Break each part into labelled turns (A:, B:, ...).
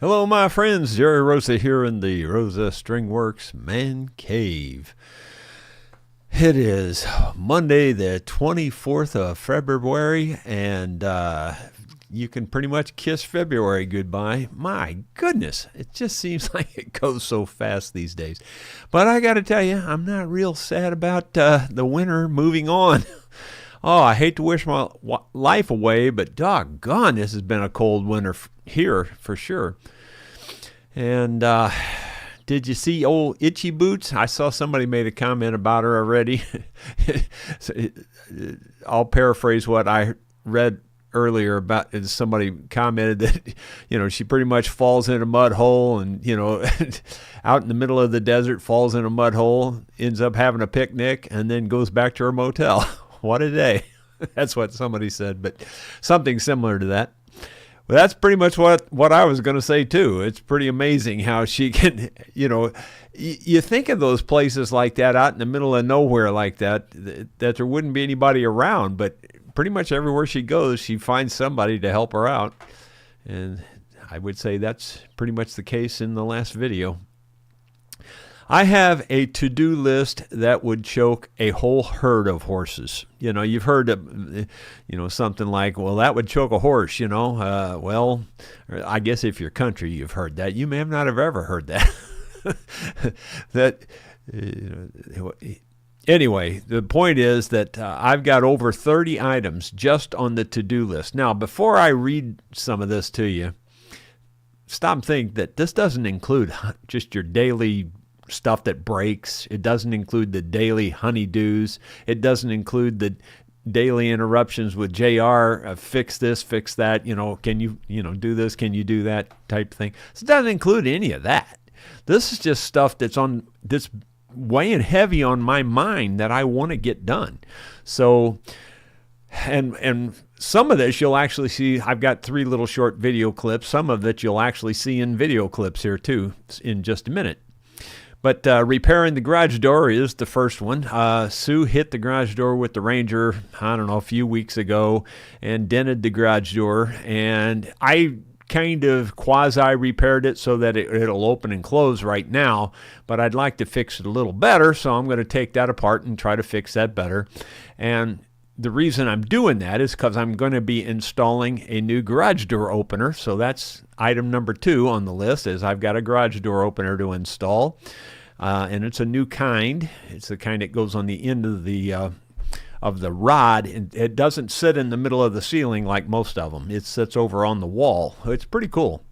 A: Hello, my friends. Jerry Rosa here in the Rosa Stringworks Man Cave. It is Monday, the 24th of February, and you can pretty much kiss February goodbye. My goodness, it just seems like it goes so fast these days. But I got to tell you, I'm not real sad about the winter moving on. Oh, I hate to wish my life away, but doggone, this has been a cold winter here for sure. And did you see old Itchy Boots? I saw somebody made a comment about her already. I'll paraphrase what I read earlier about somebody commented that, she pretty much falls in a mud hole and, out in the middle of the desert, falls in a mud hole, ends up having a picnic, and then goes back to her motel. What a day. That's what somebody said, but something similar to that. Well, that's pretty much what I was going to say, too. It's pretty amazing how she can, you think of those places like that out in the middle of nowhere like that there wouldn't be anybody around, but pretty much everywhere she goes, she finds somebody to help her out. And I would say that's pretty much the case in the last video. I have a to-do list that would choke a whole herd of horses. You've heard of, something like, well, that would choke a horse, well, I guess if you're country, you've heard that. You may not have ever heard that. Anyway, the point is that I've got over 30 items just on the to-do list. Now, before I read some of this to you, stop and think that this doesn't include just your daily stuff that breaks. It doesn't include the daily honeydews. It doesn't include the daily interruptions with JR, fix this, fix that, can you, do this, can you do that type thing. So it doesn't include any of that. This is just stuff that's weighing heavy on my mind that I want to get done. So, and some of this you'll actually see, I've got 3 little short video clips. Some of it you'll actually see in video clips here too in just a minute. But repairing the garage door is the first one. Sue hit the garage door with the Ranger, a few weeks ago, and dented the garage door. And I kind of quasi-repaired it so that it'll open and close right now. But I'd like to fix it a little better, so I'm going to take that apart and try to fix that better. And the reason I'm doing that is because I'm going to be installing a new garage door opener. So that's item number 2 on the list, is I've got a garage door opener to install. And it's a new kind. It's the kind that goes on the end of the rod. And it doesn't sit in the middle of the ceiling like most of them. It sits over on the wall. It's pretty cool.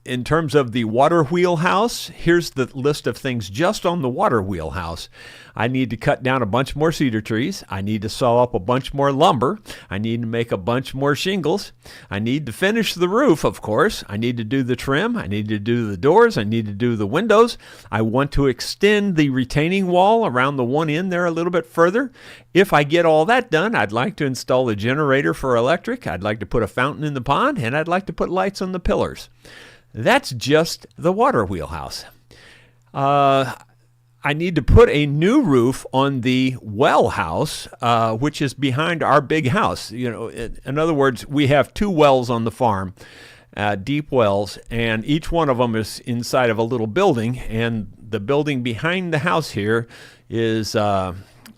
A: In terms of the water wheel house, here's the list of things just on the water wheel house. I need to cut down a bunch more cedar trees. I need to saw up a bunch more lumber. I need to make a bunch more shingles. I need to finish the roof, of course. I need to do the trim. I need to do the doors. I need to do the windows. I want to extend the retaining wall around the one end there a little bit further. If I get all that done, I'd like to install a generator for electric. I'd like to put a fountain in the pond, and I'd like to put lights on the pillars. That's just the water wheel house. I need to put a new roof on the well house, which is behind our big house. In other words, we have 2 wells on the farm, deep wells, and each one of them is inside of a little building, and the building behind the house here is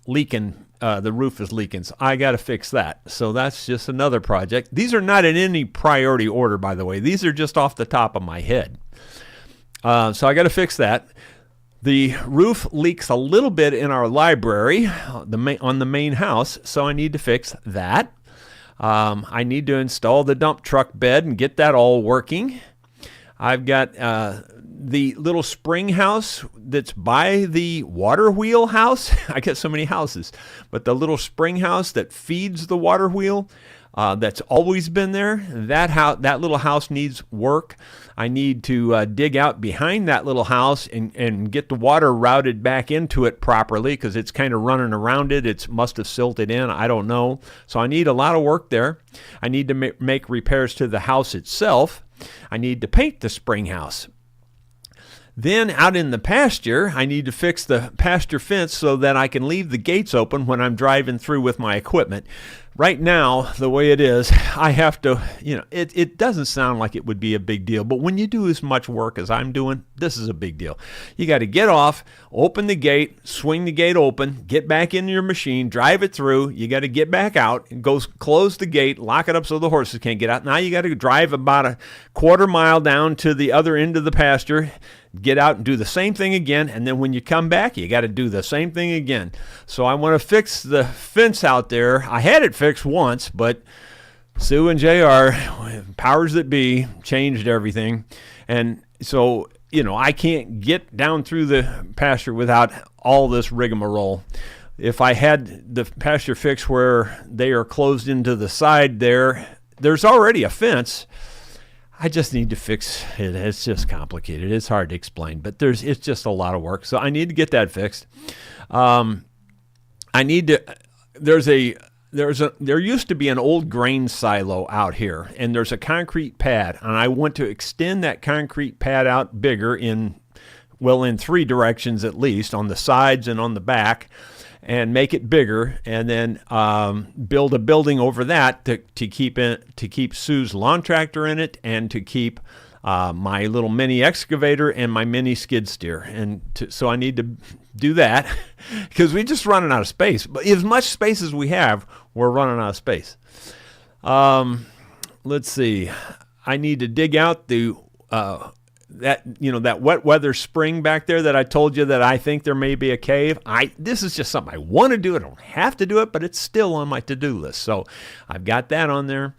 A: leaking. The roof is leaking, so I got to fix that. So that's just another project. These are not in any priority order, by the way. These are just off the top of my head. So I got to fix that. The roof leaks a little bit in our library on the main house, so I need to fix that. I need to install the dump truck bed and get that all working. I've got the little spring house that's by the water wheel house. I got so many houses, but the little spring house that feeds the water wheel, that's always been there. That little house needs work. I need to dig out behind that little house and get the water routed back into it properly, because it's kind of running around it. It must have silted in. I don't know. So I need a lot of work there. I need to make repairs to the house itself. I need to paint the spring house. Then out in the pasture, I need to fix the pasture fence so that I can leave the gates open when I'm driving through with my equipment. Right now, the way it is, I have to, it doesn't sound like it would be a big deal, but when you do as much work as I'm doing, this is a big deal. You got to get off, open the gate, swing the gate open, get back into your machine, drive it through. You got to get back out and close the gate, lock it up so the horses can't get out. Now you got to drive about a quarter mile down to the other end of the pasture, get out and do the same thing again, and then when you come back, you got to do the same thing again. So I want to fix the fence out there. I had it fixed once, but Sue and JR, powers that be, changed everything. And so, I can't get down through the pasture without all this rigmarole. If I had the pasture fixed where they are closed into the side there's already a fence. I just need to fix it. It's just complicated. It's hard to explain, but it's just a lot of work. So I need to get that fixed. There used to be an old grain silo out here, and there's a concrete pad, and I want to extend that concrete pad out bigger in 3 directions at least, on the sides and on the back, and make it bigger, and then build a building over that to keep Sue's lawn tractor in it, and to keep my little mini excavator and my mini skid steer. And so I need to do that because we're just running out of space. But as much space as we have, we're running out of space. Let's see. I need to dig out that wet weather spring back there that I told you that I think there may be a cave. This is just something I want to do. I don't have to do it, but it's still on my to-do list. So I've got that on there.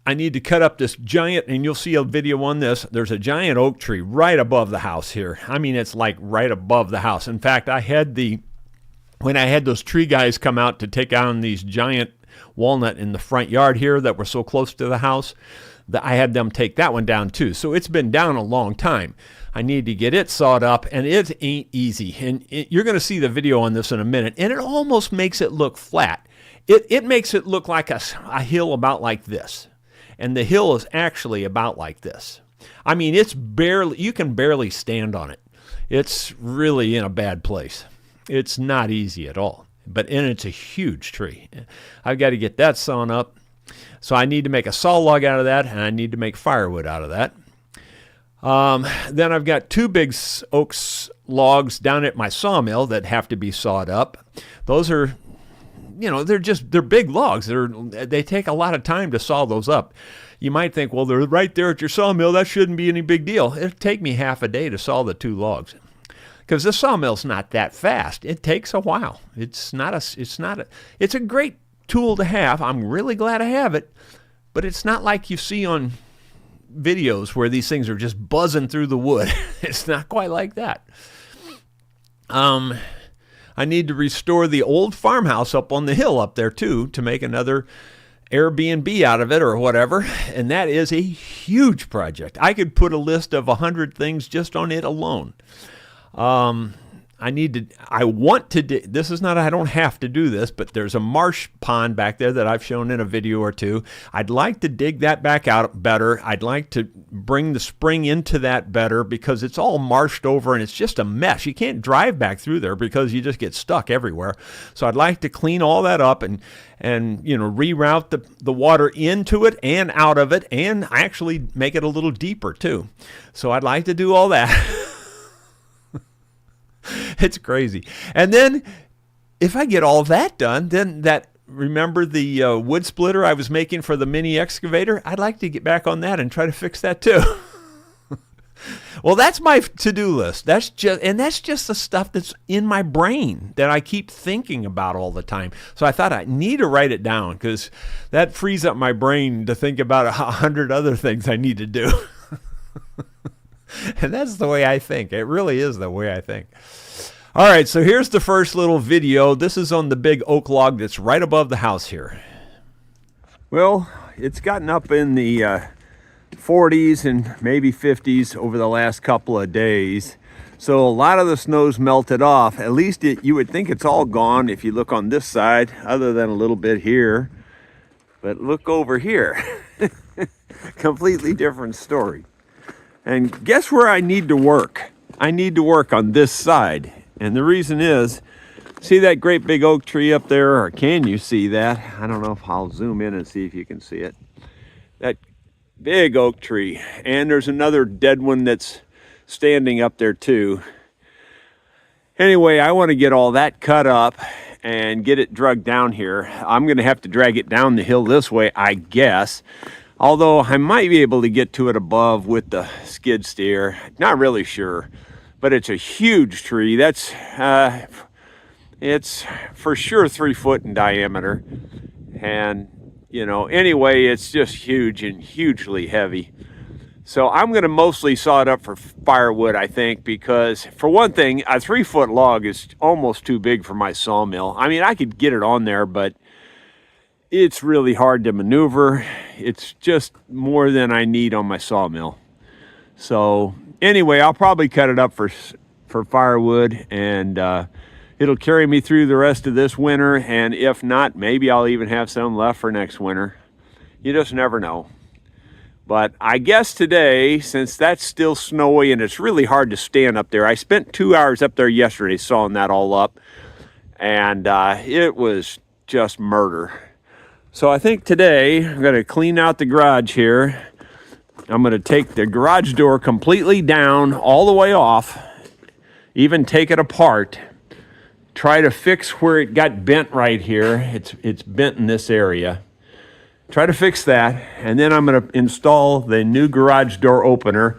A: I need to cut up this giant, and you'll see a video on this. There's a giant oak tree right above the house here. I mean, it's like right above the house. In fact, when I had those tree guys come out to take down these giant walnut in the front yard here that were so close to the house, I had them take that one down too. So it's been down a long time. I need to get it sawed up, and it ain't easy. And you're going to see the video on this in a minute, and it almost makes it look flat. It makes it look like a hill about like this. And the hill is actually about like this. I mean, you can barely stand on it. It's really in a bad place. It's not easy at all. And it's a huge tree. I've got to get that sawn up. So I need to make a saw log out of that, and I need to make firewood out of that. Then I've got 2 big oak logs down at my sawmill that have to be sawed up. Those are, they're big logs. They take a lot of time to saw those up. You might think, well, they're right there at your sawmill. That shouldn't be any big deal. It'll take me half a day to saw the 2 logs, because the sawmill's not that fast. It takes a while. It's a great tool to have. I'm really glad I have it, but it's not like you see on videos where these things are just buzzing through the wood. It's not quite like that. I need to restore the old farmhouse up on the hill up there too, to make another Airbnb out of it or whatever, and that is a huge project. I could put a list of 100 things just on it alone. I don't have to do this, but there's a marsh pond back there that I've shown in a video or two. I'd like to dig that back out better. I'd like to bring the spring into that better, because it's all marshed over and it's just a mess. You can't drive back through there because you just get stuck everywhere. So I'd like to clean all that up and reroute the water into it and out of it, and actually make it a little deeper too. So I'd like to do all that. It's crazy. And then if I get all that done, then remember the wood splitter I was making for the mini excavator? I'd like to get back on that and try to fix that too. Well, that's my to-do list. That's just the stuff that's in my brain that I keep thinking about all the time. So I thought I need to write it down, because that frees up my brain to think about 100 other things I need to do. And that's the way I think. It really is the way I think. All right, so here's the first little video. This is on the big oak log that's right above the house here. Well, it's gotten up in the 40s and maybe 50s over the last couple of days. So a lot of the snow's melted off. At least you would think it's all gone if you look on this side, other than a little bit here. But look over here. Completely different story. And guess where I need to work? I need to work on this side. And the reason is, see that great big oak tree up there? Or can you see that? I don't know if I'll zoom in and see if you can see it. That big oak tree. And there's another dead one that's standing up there too. Anyway, I want to get all that cut up and get it dragged down here. I'm going to have to drag it down the hill this way, I guess. Although I might be able to get to it above with the skid steer. Not really sure. But it's a huge tree. That's, it's for sure 3 foot in diameter. And, you know, anyway, it's just huge and hugely heavy. So I'm going to mostly saw it up for firewood, I think, because for one thing, a 3 foot log is almost too big for my sawmill. I mean, I could get it on there, but it's really hard to maneuver. It's just more than I need on my sawmill. So anyway, I'll probably cut it up for firewood, and it'll carry me through the rest of this winter. And if not, maybe I'll even have some left for next winter. You just never know. But I guess today, since that's still snowy and it's really hard to stand up there, I spent 2 hours up there yesterday sawing that all up, and it was just murder. So I think today I'm going to clean out the garage here. I'm going to take the garage door completely down, all the way off, even take it apart, try to fix where it got bent right here. It's bent in this area. Try to fix that, and then I'm going to install the new garage door opener,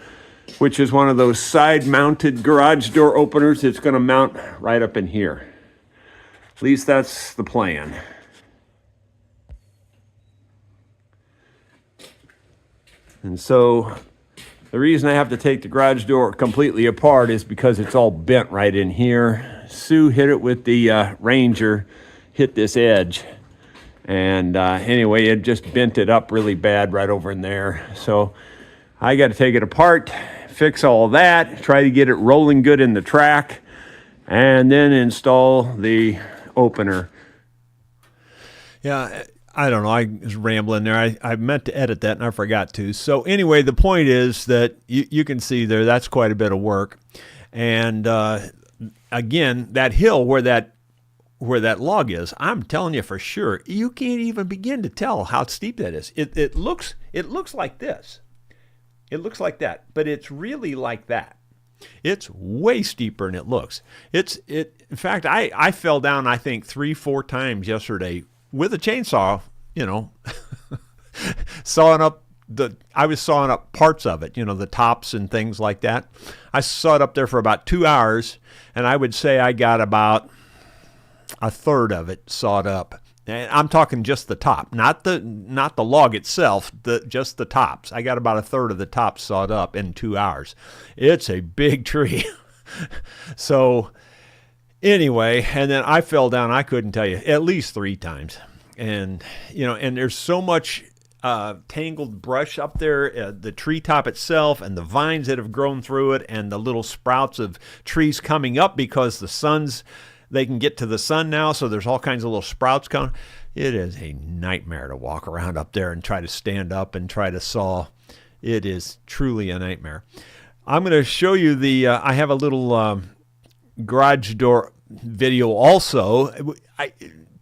A: which is one of those side-mounted garage door openers. It's going to mount right up in here. At least that's the plan. And so the reason I have to take the garage door completely apart is because it's all bent right in here. Sue hit it with the Ranger, hit this edge. And anyway, it just bent it up really bad right over in there. So I got to take it apart, fix all that, try to get it rolling good in the track, and then install the opener. Yeah, I don't know. I was rambling there. I meant to edit that and I forgot to. So anyway, the point is that you can see there, that's quite a bit of work. And again, that hill where that log is, I'm telling you for sure, you can't even begin to tell how steep that is. It looks like this. It looks like that, but it's really like that. It's way steeper than it looks. In fact, I fell down, I think 3-4 times yesterday with a chainsaw, you know, I was sawing up parts of it, you know, the tops and things like that. I sawed up there for about 2 hours, and I would say I got about a third of it sawed up. And I'm talking just the top, not the log itself, just the tops. I got about a third of the tops sawed up in 2 hours. It's a big tree. So anyway, and then I fell down, I couldn't tell you, at least 3 times. And, you know, and there's so much tangled brush up there, the treetop itself and the vines that have grown through it and the little sprouts of trees coming up because they can get to the sun now, so there's all kinds of little sprouts coming. It is a nightmare to walk around up there and try to stand up and try to saw. It is truly a nightmare. I'm going to show you I have a little garage door video also. I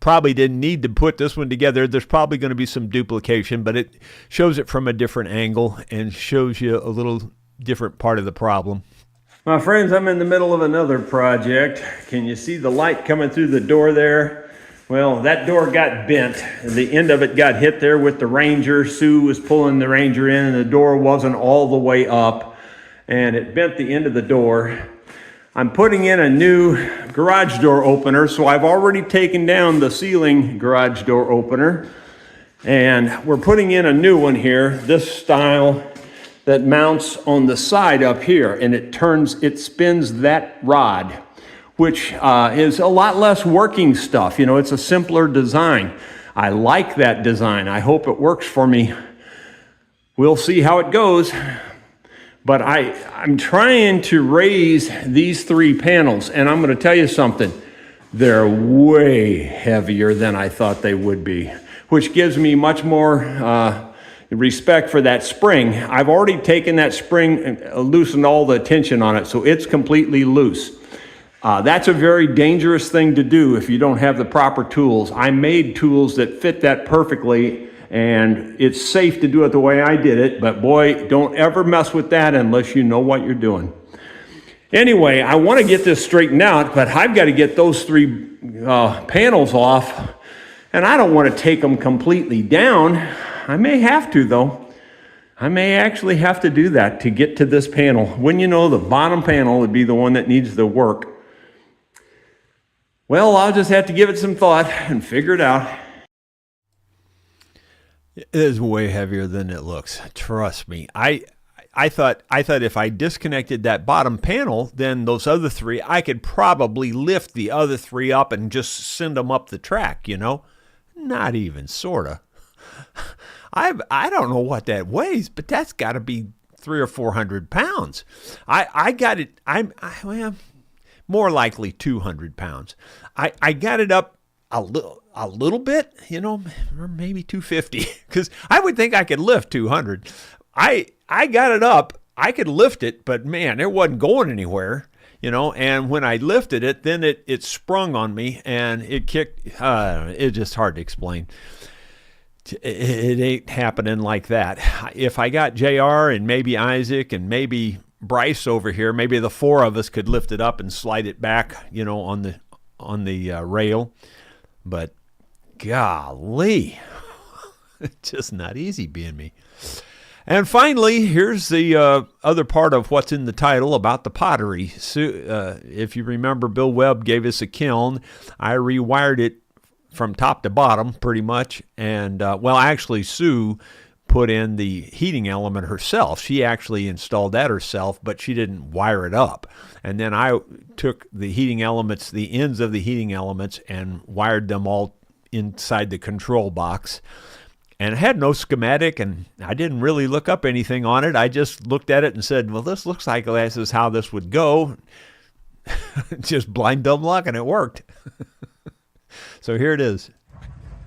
A: probably didn't need to put this one together. There's probably going to be some duplication, but it shows it from a different angle and shows you a little different part of the problem. My friends, I'm in the middle of another project. Can you see the light coming through the door there? Well, that door got bent. The end of it got hit there with the Ranger. Sue was pulling the Ranger in and the door wasn't all the way up and it bent the end of the door. I'm putting in a new garage door opener, so I've already taken down the ceiling garage door opener and we're putting in a new one here, this style that mounts on the side up here, and it spins that rod, which is a lot less working stuff. You know, it's a simpler design. I like that design. I hope it works for me. We'll see how it goes. But I'm trying to raise these 3 panels, and I'm going to tell you something. They're way heavier than I thought they would be, which gives me much more
B: respect for that spring. I've already taken that spring and loosened all the tension on it, so it's completely loose. That's a very dangerous thing to do if you don't have the proper tools. I made tools that fit that perfectly, and it's safe to do it the way I did it, but boy, don't ever mess with that unless you know what you're doing. Anyway, I want to get this straightened out, but I've got to get those 3 panels off, and I don't want to take them completely down. I may have to, though. I may actually have to do that to get to this panel. When you know the bottom panel would be the one that needs the work. Well, I'll just have to give it some thought and figure it out.
A: It is way heavier than it looks. Trust me. I thought if I disconnected that bottom panel, then those other 3, I could probably lift the other 3 up and just send them up the track, you know? Not even, sorta. I don't know what that weighs, but that's got to be 300 or 400 pounds. I got it. Well, more likely 200 pounds. I got it up a little bit, you know, or maybe 250, because I would think I could lift 200. I got it up. I could lift it, but man, it wasn't going anywhere, you know. And when I lifted it, then it sprung on me and it kicked. It's just hard to explain. It ain't happening like that. If I got JR and maybe Isaac and maybe Bryce over here, maybe the 4 of us could lift it up and slide it back, you know, on the rail. But golly, it's just not easy being me. And finally, here's the other part of what's in the title about the pottery. If you remember, Bill Webb gave us a kiln. I rewired it from top to bottom pretty much. And, well, actually, Sue put in the heating element herself. She actually installed that herself, but she didn't wire it up. And then I took the heating elements, the ends of the heating elements, and wired them all inside the control box. And I had no schematic, and I didn't really look up anything on it. I just looked at it and said, well, this looks like this is how this would go. Just blind dumb luck, and it worked. So here it is.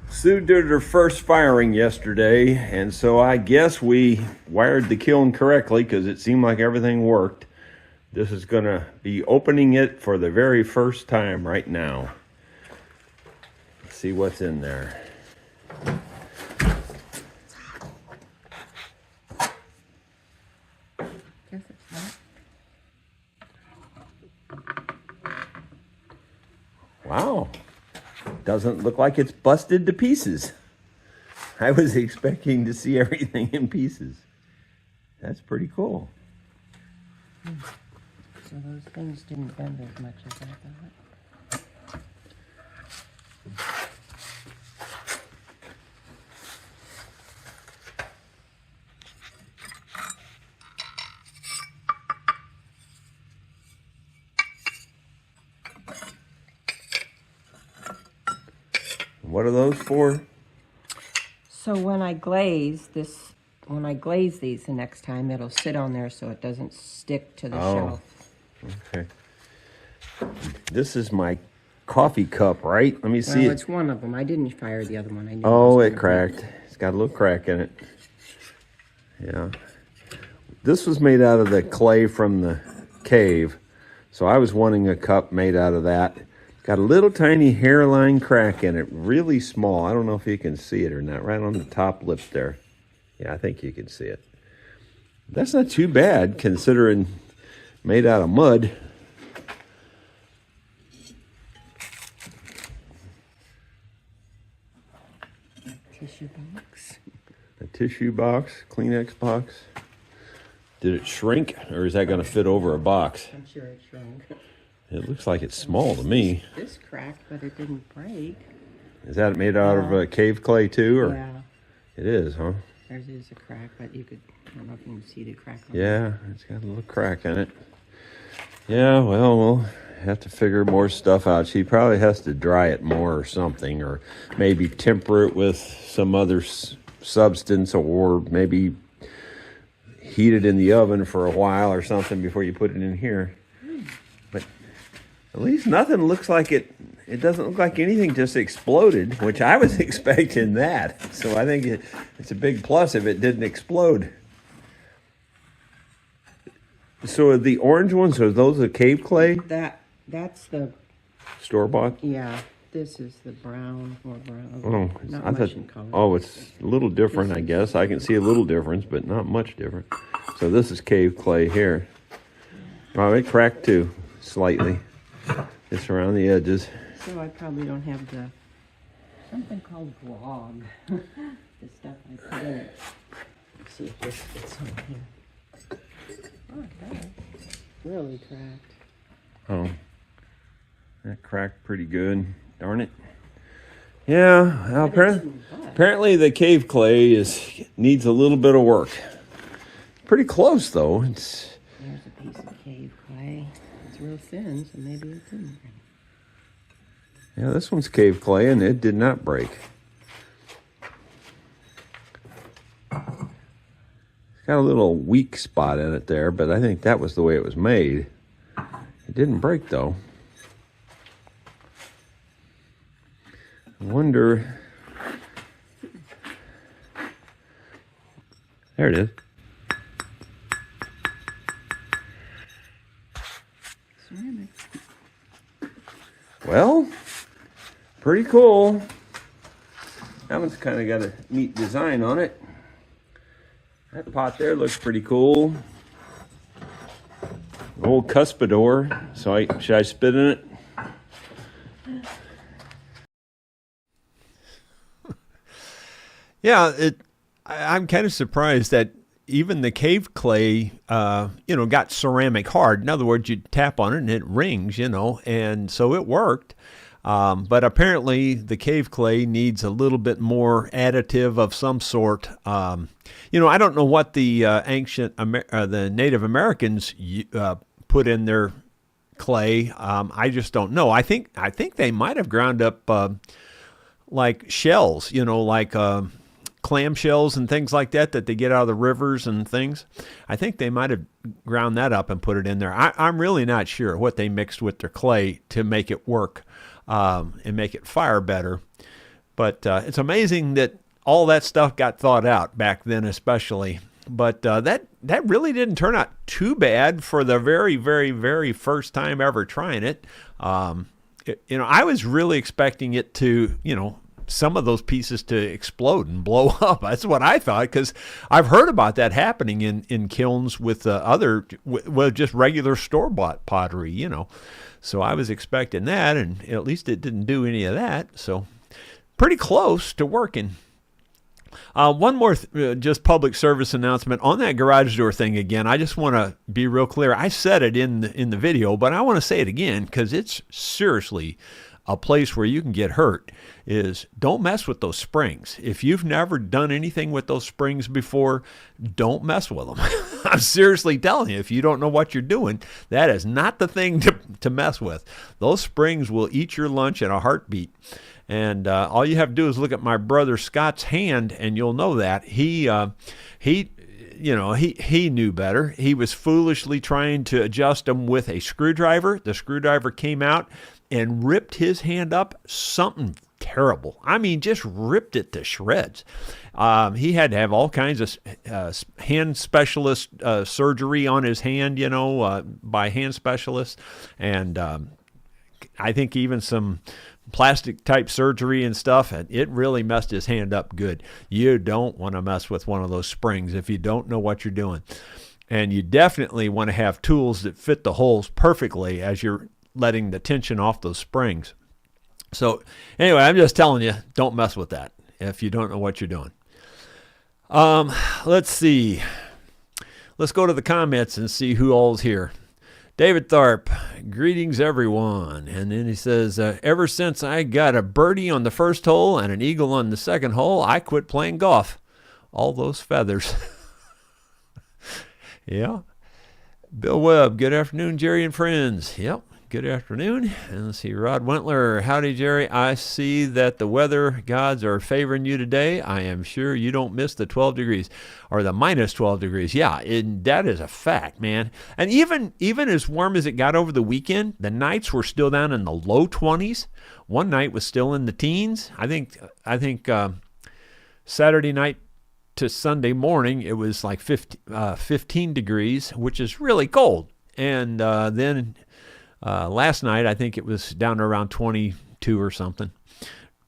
A: Sue did her first firing yesterday, and so I guess we wired the kiln correctly because it seemed like everything worked. This is going to be opening it for the very first time right now. Let's see what's in there. Wow. Doesn't look like it's busted to pieces. I was expecting to see everything in pieces. That's pretty cool.
C: So those things didn't bend as much as I thought.
B: What are those for?
C: So when I glaze these the next time, it'll sit on there so it doesn't stick to the shelf.
B: Okay. This is my coffee cup, right? Let me see.
C: Well, it's one of them. I didn't fire the other one. I knew
B: it cracked. It's got a little crack in it. Yeah. This was made out of the clay from the cave. So I was wanting a cup made out of that. Got a little tiny hairline crack in it, really small. I don't know if you can see it or not, right on the top lip there. Yeah, I think you can see it. That's not too bad considering made out of mud.
C: Tissue box.
B: A tissue box, Kleenex box. Did it shrink, or is that going to fit over a box?
C: I'm sure it shrunk.
B: It looks like it's small to me.
C: This cracked, but it didn't break.
B: Is that made out of cave clay too? Or?
C: Yeah.
B: It is, huh?
C: There's a crack, but I don't know if you can see the crack on
B: Yeah, it's got a little crack in it. Yeah, well, we'll have to figure more stuff out. She probably has to dry it more or something, or maybe temper it with some other substance, or maybe heat it in the oven for a while or something before you put it in here. But At least nothing looks like it. It doesn't look like anything just exploded, which I was expecting that. So I think it's a big plus if it didn't explode. So the orange ones, are those the cave clay?
C: That's the
B: Store-bought?
C: yeah. This is the brown, more brown.
B: Oh,
C: Not
B: I
C: much
B: thought,
C: in color.
B: oh, it's a little different, I guess. I can see a little difference, but not much different. So this is cave clay here. Oh, it cracked too, slightly. It's around the edges.
C: So I probably don't have something called grog. The stuff I put in it. Let's see if this fits on here. Oh, that really cracked.
B: Oh, that cracked pretty good. Darn it. Yeah, well, apparently the cave clay needs a little bit of work. Pretty close though.
C: There's a piece of cave clay. It's real thin, so maybe it didn't break.
B: Yeah, this one's cave clay and it did not break. It's got a little weak spot in it there, but I think that was the way it was made. It didn't break though. I wonder. There it is.
C: Ceramic.
B: Well, pretty cool. That one's kind of got a neat design on it. That pot there looks pretty cool. Old cuspidor. So should I spit in it?
A: Yeah, I'm kind of surprised that even the cave clay, got ceramic hard. In other words, you tap on it and it rings, and so it worked. But apparently the cave clay needs a little bit more additive of some sort. I don't know what the the Native Americans put in their clay. I just don't know. I think they might have ground up like shells, like clam shells and things like that they get out of the rivers and things. I think they might have ground that up and put it in there. I'm really not sure what they mixed with their clay to make it work and make it fire better. But it's amazing that all that stuff got thought out back then, especially. But that really didn't turn out too bad for the very, very, very first time ever trying it. I was really expecting it to, some of those pieces to explode and blow up. That's what I thought, because I've heard about that happening in kilns with just regular store-bought pottery, So I was expecting that, and at least it didn't do any of that. So pretty close to working. One more just public service announcement on that garage door thing again. I just want to be real clear. I said it in the video, but I want to say it again because it's seriously a place where you can get hurt. Is don't mess with those springs. If you've never done anything with those springs before, don't mess with them. I'm seriously telling you, if you don't know what you're doing, that is not the thing to mess with. Those springs will eat your lunch in a heartbeat. And all you have to do is look at my brother Scott's hand, and you'll know that he knew better. He was foolishly trying to adjust them with a screwdriver. The screwdriver came out and ripped his hand up. Something terrible. I mean, just ripped it to shreds. He had to have all kinds of hand specialist surgery on his hand, by hand specialists, and I think even some plastic type surgery and stuff, and it really messed his hand up good. You don't want to mess with one of those springs if you don't know what you're doing. And you definitely want to have tools that fit the holes perfectly as you're letting the tension off those springs. So anyway, I'm just telling you, don't mess with that if you don't know what you're doing. Let's see. Let's go to the comments and see who all's here. David Tharp, greetings everyone. And then he says, ever since I got a birdie on the first hole and an eagle on the second hole, I quit playing golf. All those feathers. Yeah. Bill Webb, good afternoon, Jerry and friends. Yep. good afternoon. And let's see, Rod Wentler, howdy, Jerry. I see that the weather gods are favoring you today. I am sure you don't miss the 12 degrees or the minus 12 degrees. Yeah, that is a fact, man. And even as warm as it got over the weekend, the nights were still down in the low 20s. One night was still in the teens. I think Saturday night to Sunday morning, it was like 15 degrees, which is really cold. And then last night, I think it was down to around 22 or something.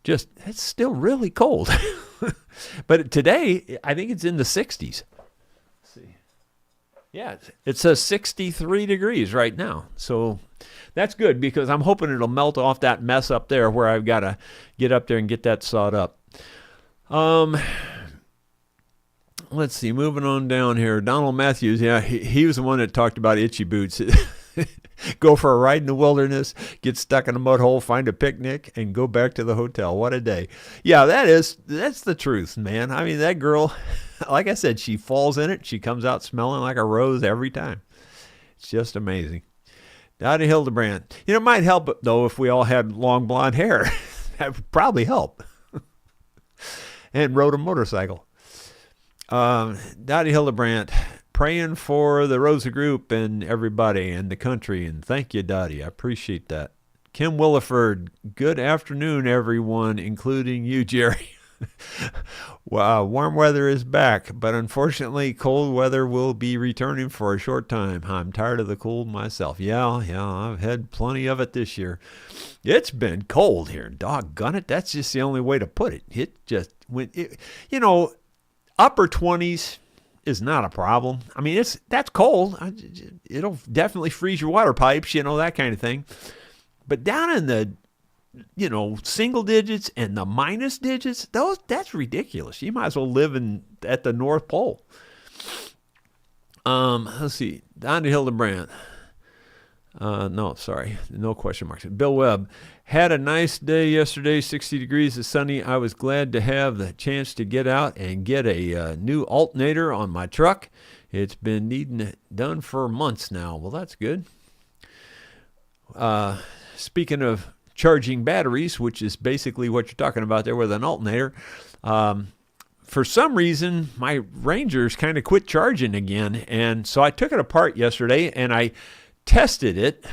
A: Just, it's still really cold. But today, I think it's in the 60s. Let's see. Yeah, it says 63 degrees right now. So that's good because I'm hoping it'll melt off that mess up there where I've got to get up there and get that sawed up. Let's see, moving on down here. Donald Matthews, yeah, he was the one that talked about itchy boots. Go for a ride in the wilderness, get stuck in a mud hole, find a picnic, and go back to the hotel. What a day. Yeah, that's the truth, man. I mean, that girl, like I said, she falls in it. She comes out smelling like a rose every time. It's just amazing. Dottie Hildebrand. It might help, though, if we all had long blonde hair. That would probably help. And rode a motorcycle. Dottie Hildebrand, praying for the Rosa group and everybody and the country. And thank you, Dottie. I appreciate that. Kim Williford, good afternoon, everyone, including you, Jerry. Wow, warm weather is back, but unfortunately, cold weather will be returning for a short time. I'm tired of the cold myself. Yeah, I've had plenty of it this year. It's been cold here. Doggone it. That's just the only way to put it. It just went, upper 20s is not a problem. I mean, that's cold. It'll definitely freeze your water pipes, that kind of thing. But down in the, single digits and the minus digits, that's ridiculous. You might as well live at the North Pole. Let's see. Donnie Hildebrand. No, sorry. No question marks. Bill Webb. Had a nice day yesterday, 60 degrees and sunny. I was glad to have the chance to get out and get a new alternator on my truck. It's been needing it done for months now. Well, that's good. Speaking of charging batteries, which is basically what you're talking about there with an alternator, for some reason, my Ranger's kind of quit charging again. And so I took it apart yesterday and I tested it.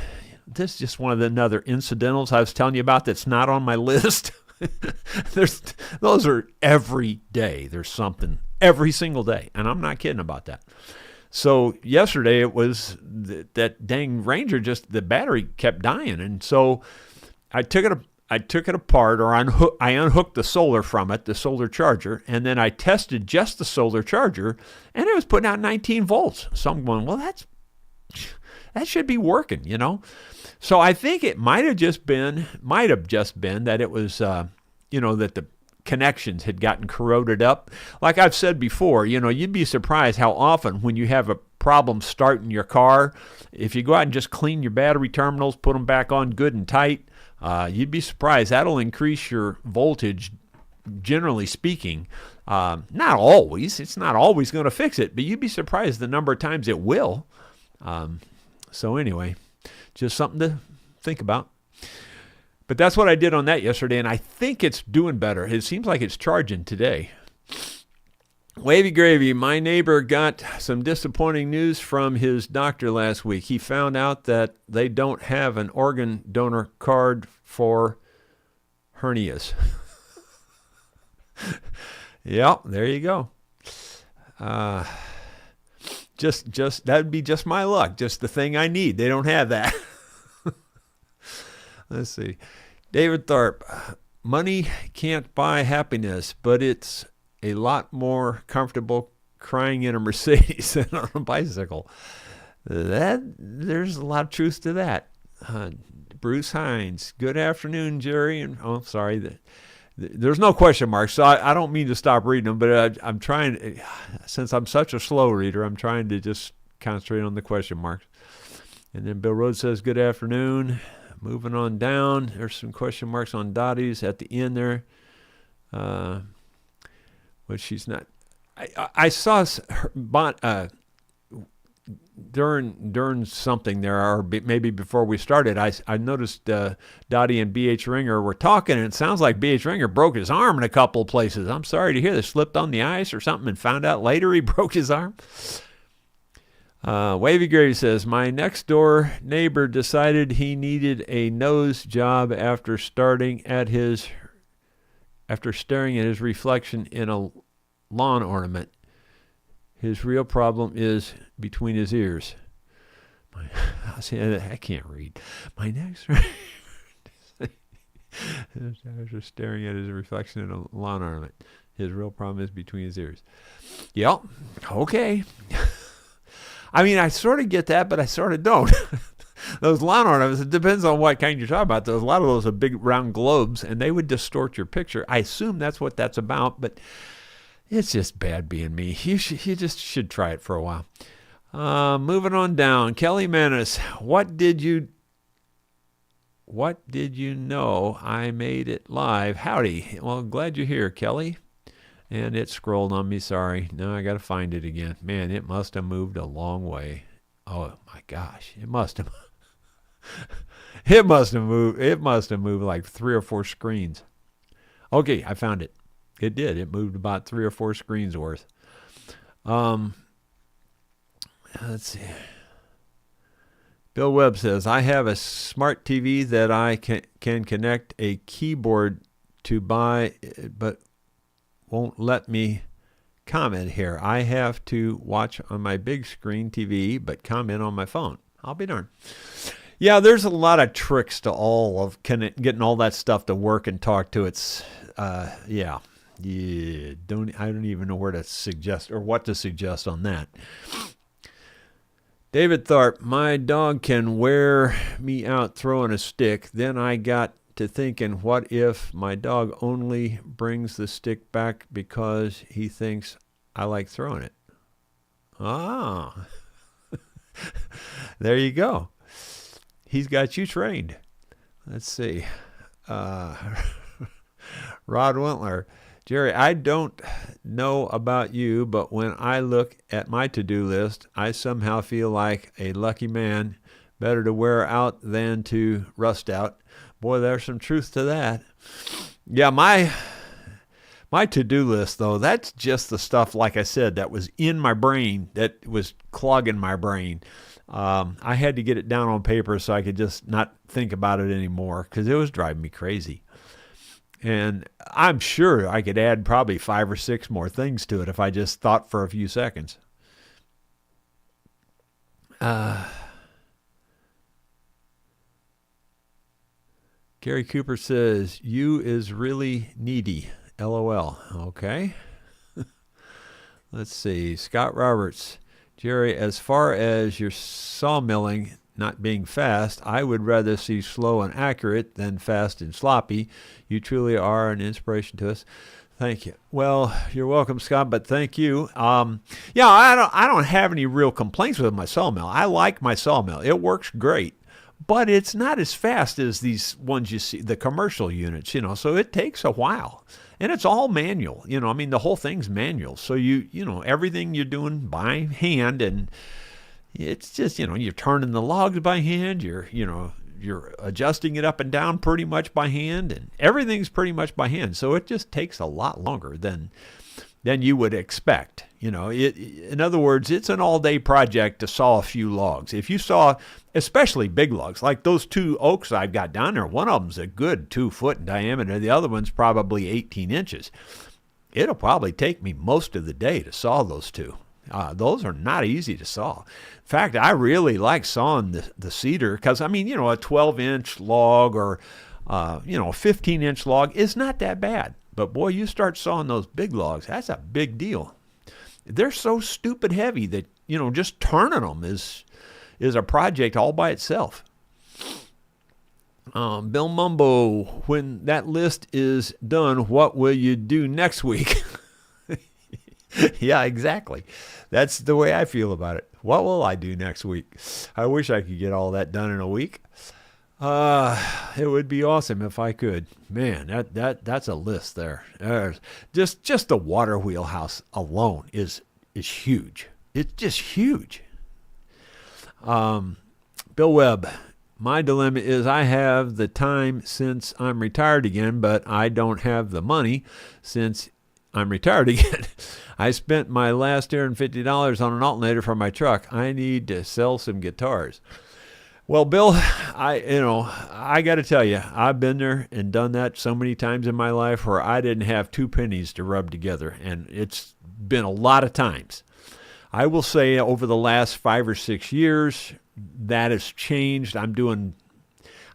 A: This is just one of the other incidentals I was telling you about that's not on my list. Those are every day. There's something every single day. And I'm not kidding about that. So yesterday it was that dang Ranger, just the battery kept dying. And so I took it apart, or I unhooked the solar from it, the solar charger, and then I tested just the solar charger, and it was putting out 19 volts. So I'm going, well, that should be working, So I think it might have just been that it was, that the connections had gotten corroded up. Like I've said before, you'd be surprised how often when you have a problem starting your car, if you go out and just clean your battery terminals, put them back on good and tight, you'd be surprised. That'll increase your voltage, generally speaking. Not always. It's not always going to fix it, but you'd be surprised the number of times it will. So anyway, just something to think about. But that's what I did on that yesterday, and I think it's doing better. It seems like it's charging today. Wavy Gravy, my neighbor got some disappointing news from his doctor last week. He found out that they don't have an organ donor card for hernias. Yeah, there you go. Just that'd be just my luck. Just the thing I need. They don't have that. Let's see. David Tharp. Money can't buy happiness, but it's a lot more comfortable crying in a Mercedes than on a bicycle. There's a lot of truth to that. Bruce Hines. Good afternoon, Jerry. And there's no question marks, so I don't mean to stop reading them, but I'm trying, since I'm such a slow reader, I'm trying to just concentrate on the question marks. And then Bill Rhodes says, good afternoon. Moving on down, there's some question marks on Dottie's at the end there. But she's not. I saw during something there, or maybe before we started, I noticed Dottie and B.H. Ringer were talking, and it sounds like B.H. Ringer broke his arm in a couple of places. I'm sorry to hear they slipped on the ice or something and found out later he broke his arm. Wavy Gravy says, my next door neighbor decided he needed a nose job after staring at his reflection in a lawn ornament. His real problem is between his ears. I can't read. My next after staring at his reflection in a lawn ornament. His real problem is between his ears. Yep. Okay. I mean, I sort of get that, but I sort of don't. Those lawn ornaments, it depends on what kind you're talking about. There's a lot of those are big round globes, and they would distort your picture. I assume that's what that's about, but it's just bad being me. You just should try it for a while. Moving on down. Kelly Manis, what did you know? I made it live. Howdy. Well, glad you're here, Kelly. And it scrolled on me, sorry. Now I got to find it again. Man, it must have moved a long way. Oh my gosh, it must have. It must have moved like 3 or 4 screens. Okay, I found it. It did. It moved about 3 or 4 screens worth. Let's see. Bill Webb says, I have a smart TV that I can connect a keyboard to buy, but won't let me comment here. I have to watch on my big screen TV, but comment on my phone. I'll be darned. Yeah, there's a lot of tricks to all of getting all that stuff to work and talk to. It's, yeah. I don't even know where to suggest or what to suggest on that. David Tharp, my dog can wear me out throwing a stick. Then I got to thinking, what if my dog only brings the stick back because he thinks I like throwing it? Ah, there you go. He's got you trained. Let's see. Rod Wintler, Jerry, I don't know about you, but when I look at my to-do list, I somehow feel like a lucky man. Better to wear out than to rust out. Boy, there's some truth to that. Yeah, my to-do list, though, that's just the stuff, like I said, that was in my brain, that was clogging my brain. I had to get it down on paper so I could just not think about it anymore because it was driving me crazy. And I'm sure I could add probably 5 or 6 more things to it if I just thought for a few seconds. Gary Cooper says, you is really needy. LOL. Okay. Let's see. Scott Roberts. Jerry, as far as your sawmilling not being fast, I would rather see slow and accurate than fast and sloppy. You truly are an inspiration to us. Thank you. Well, you're welcome, Scott, but thank you. Yeah, I don't have any real complaints with my sawmill. I like my sawmill. It works great. But it's not as fast as these ones you see, the commercial units, so it takes a while. And it's all manual, I mean, the whole thing's manual. So everything you're doing by hand, and it's just, you're turning the logs by hand, you're adjusting it up and down pretty much by hand, and everything's pretty much by hand. So it just takes a lot longer than you would expect. In other words, it's an all-day project to saw a few logs. If you saw, especially big logs, like those 2 oaks I've got down there, one of them's a good 2 foot in diameter. The other one's probably 18 inches. It'll probably take me most of the day to saw those 2. Those are not easy to saw. In fact, I really like sawing the cedar because, I mean, a 12-inch log or, a 15-inch log is not that bad. But, boy, you start sawing those big logs, that's a big deal. They're so stupid heavy that, just turning them is a project all by itself. Bill Mumbo, when that list is done, what will you do next week? Yeah, exactly. That's the way I feel about it. What will I do next week? I wish I could get all that done in a week. It would be awesome if I could. Man, that's a list there. Just the water wheelhouse alone is huge. It's just huge. Bill Webb, my dilemma is I have the time since I'm retired again, but I don't have the money since I'm retired again. I spent my last $250 on an alternator for my truck. I need to sell some guitars. Well, Bill, I got to tell you, I've been there and done that so many times in my life where I didn't have two pennies to rub together, and it's been a lot of times. I will say over the last 5 or 6 years, that has changed. I'm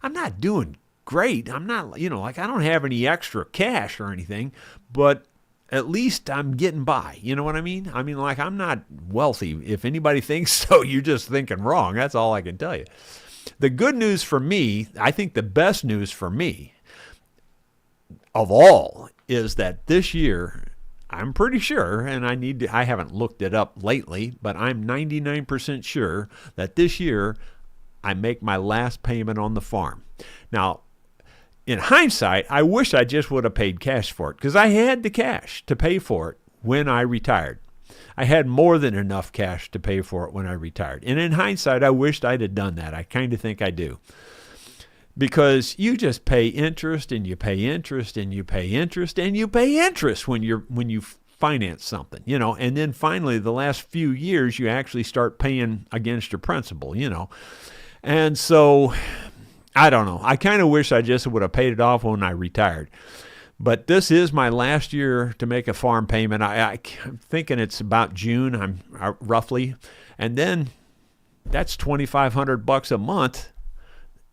A: not doing great. I'm not, I don't have any extra cash or anything, but at least I'm getting by. You know what I mean? I'm not wealthy. If anybody thinks so, you're just thinking wrong. That's all I can tell you. The good news for me, I think the best news for me of all is that this year, I'm pretty sure, and I haven't looked it up lately, but I'm 99% sure that this year I make my last payment on the farm. Now, in hindsight, I wish I just would have paid cash for it because I had the cash to pay for it when I retired. I had more than enough cash to pay for it when I retired. And in hindsight, I wished I'd have done that. I kind of think I do. Because you just pay interest and you pay interest and you pay interest and you pay interest when you finance something, and then finally the last few years you actually start paying against your principal, And so I don't know. I kind of wish I just would have paid it off when I retired. But this is my last year to make a farm payment. I'm thinking it's about June, roughly. And then that's $2,500 a month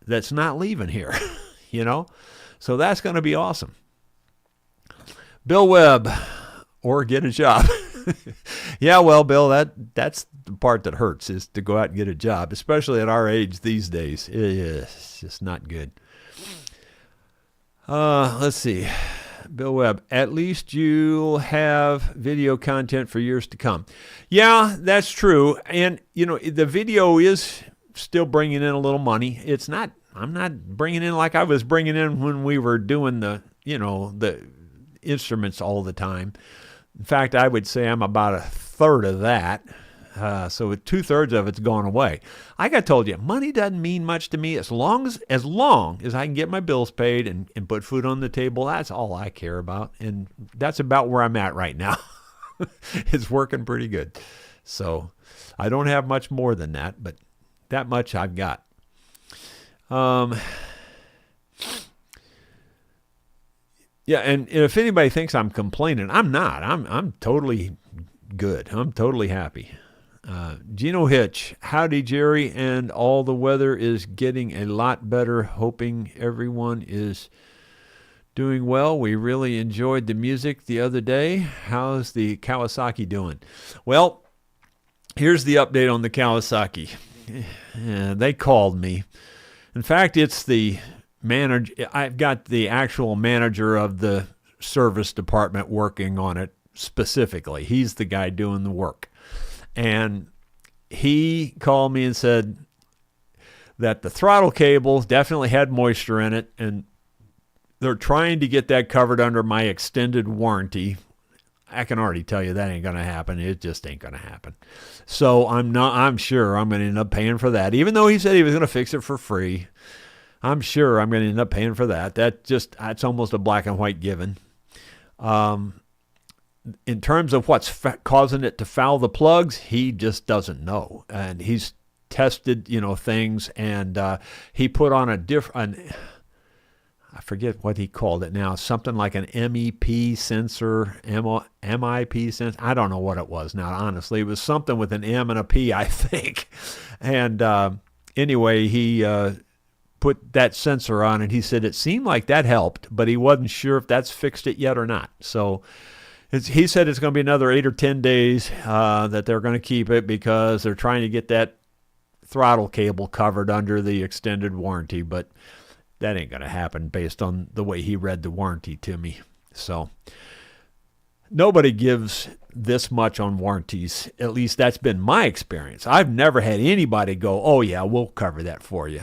A: that's not leaving here, So that's going to be awesome. Bill Webb, or get a job. Yeah, well, Bill, that's the part that hurts is to go out and get a job, especially at our age these days. It's just not good. Let's see. Bill Webb, at least you'll have video content for years to come. Yeah, that's true. And, the video is still bringing in a little money. I'm not bringing in like I was bringing in when we were doing the instruments all the time. In fact, I would say I'm about a third of that. So 2/3 of it's gone away. Like I told you, money doesn't mean much to me as long as I can get my bills paid and put food on the table. That's all I care about. And that's about where I'm at right now. It's working pretty good. So I don't have much more than that, but that much I've got. Yeah, and if anybody thinks I'm complaining, I'm not. I'm totally good. I'm totally happy. Gino Hitch, howdy Jerry, and all the weather is getting a lot better. Hoping everyone is doing well. We really enjoyed the music the other day. How's the Kawasaki doing? Well, here's the update on the Kawasaki. They called me. In fact, it's the manager. I've got the actual manager of the service department working on it specifically. He's the guy doing the work. And he called me and said that the throttle cable definitely had moisture in it, and they're trying to get that covered under my extended warranty. I can already tell you that ain't going to happen. It just ain't going to happen. So I'm sure I'm going to end up paying for that. Even though he said he was going to fix it for free, I'm sure I'm going to end up paying for that. That's almost a black and white given. In terms of what's causing it to foul the plugs, he just doesn't know. And he's tested, things, and he put on I forget what he called it now, something like an MEP sensor, MIP sensor. I don't know what it was now, honestly. It was something with an M and a P, I think. And anyway, he put that sensor on, and he said it seemed like that helped, but he wasn't sure if that's fixed it yet or not. So he said it's going to be another 8 or 10 days that they're going to keep it because they're trying to get that throttle cable covered under the extended warranty, but that ain't going to happen based on the way he read the warranty to me. So nobody gives this much on warranties. At least that's been my experience. I've never had anybody go, oh yeah, we'll cover that for you.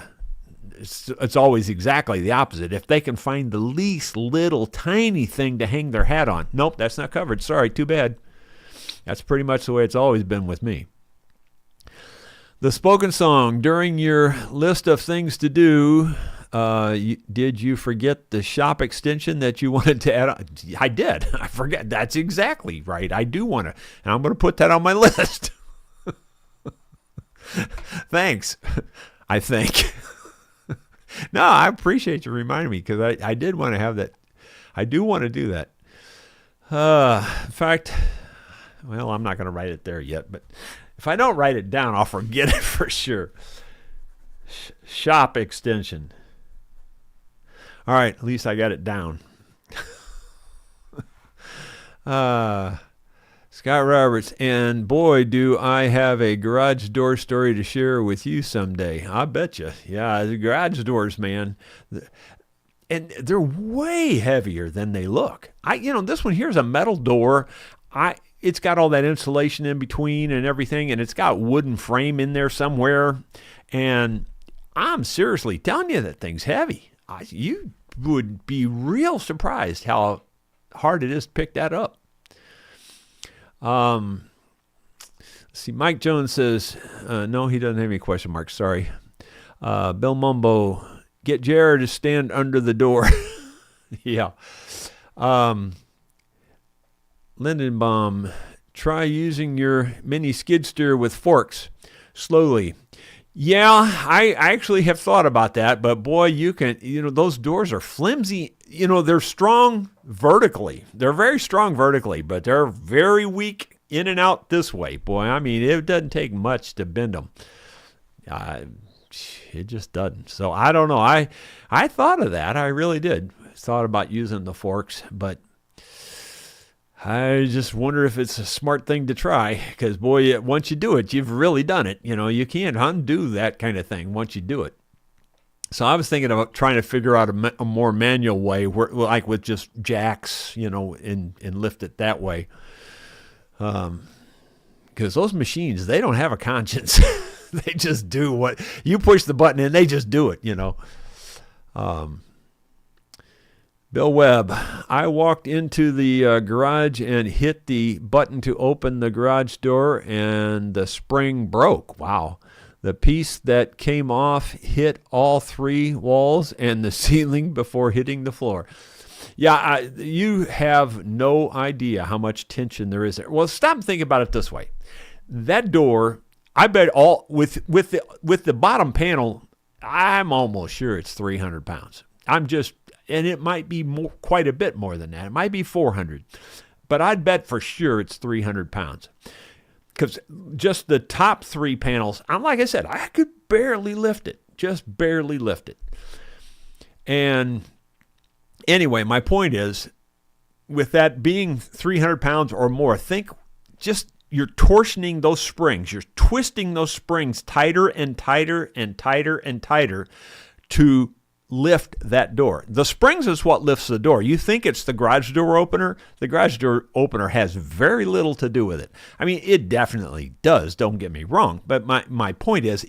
A: It's always exactly the opposite. If they can find the least little tiny thing to hang their hat on, nope, that's not covered. Sorry, too bad. That's pretty much the way it's always been with me. The spoken song. During your list of things to do, did you forget the shop extension that you wanted to add on? I did. I forget. That's exactly right. I do want to. And I'm going to put that on my list. Thanks, I think. No, I appreciate you reminding me because I did want to have that. I do want to do that. In fact, well, I'm not going to write it there yet, but if I don't write it down, I'll forget it for sure. Shop extension. All right, at least I got it down. Scott Roberts, and boy, do I have a garage door story to share with you someday. I bet you. Yeah, the garage doors, man. And they're way heavier than they look. This one here is a metal door. It's got all that insulation in between and everything, and it's got wooden frame in there somewhere. And I'm seriously telling you that thing's heavy. You would be real surprised how hard it is to pick that up. Let's see, Mike Jones says, no, he doesn't have any question marks. Sorry. Bill Mumbo, get Jared to stand under the door. Yeah. Lindenbaum, try using your mini skid steer with forks slowly. Yeah, I actually have thought about that, but boy, you can, those doors are flimsy. They're strong vertically. They're very strong vertically, but they're very weak in and out this way. Boy, I mean, it doesn't take much to bend them. It just doesn't. So I don't know. I thought of that. I really did. Thought about using the forks, but I just wonder if it's a smart thing to try because, boy, once you do it, you've really done it. You can't undo that kind of thing once you do it. So I was thinking about trying to figure out a more manual way, like with just jacks, and lift it that way. Because those machines, they don't have a conscience. They just do what you push the button and they just do it, Bill Webb, I walked into the garage and hit the button to open the garage door and the spring broke. Wow. The piece that came off hit all three walls and the ceiling before hitting the floor. Yeah, you have no idea how much tension there is there. Well, stop and think about it this way. That door, I bet with the bottom panel, I'm almost sure it's 300 pounds. And it might be quite a bit more than that. It might be 400. But I'd bet for sure it's 300 pounds. Because just the top three panels, like I said, I could barely lift it. Just barely lift it. And anyway, my point is, with that being 300 pounds or more, think just you're torsioning those springs. You're twisting those springs tighter and tighter and tighter and tighter to lift that door. The springs is what lifts the door. You think it's the garage door opener? The garage door opener has very little to do with it. I mean, it definitely does, don't get me wrong. But my point is,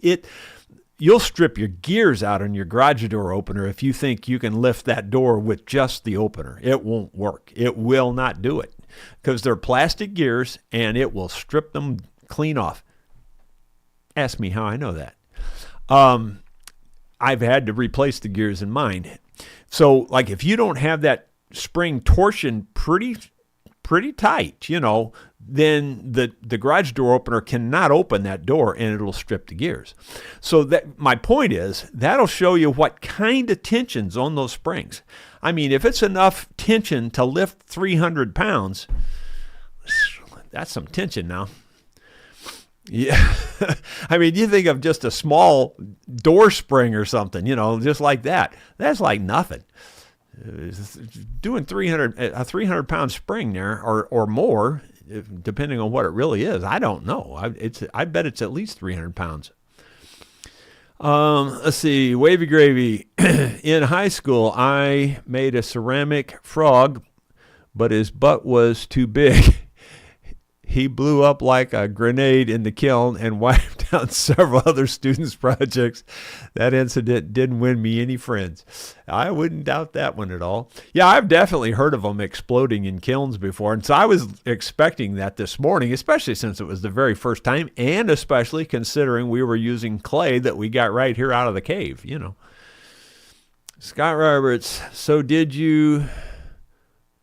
A: you'll strip your gears out on your garage door opener if you think you can lift that door with just the opener. It won't work. It will not do it because they're plastic gears and it will strip them clean off. Ask me how I know that. I've had to replace the gears in mine. So, like, if you don't have that spring torsion pretty tight, then the garage door opener cannot open that door and it'll strip the gears. So that my point is, that'll show you what kind of tension's on those springs. I mean, if it's enough tension to lift 300 pounds, that's some tension now. Yeah. I mean, you think of just a small door spring or something, just like that. That's like nothing. Doing a 300 pound spring there or more, depending on what it really is. I don't know. I bet it's at least 300 pounds. Let's see. Wavy Gravy. In high school, I made a ceramic frog, but his butt was too big. He blew up like a grenade in the kiln and wiped down several other students' projects. That incident didn't win me any friends. I wouldn't doubt that one at all. Yeah, I've definitely heard of them exploding in kilns before, and so I was expecting that this morning, especially since it was the very first time, and especially considering we were using clay that we got right here out of the cave, you know. Scott Roberts, so did you,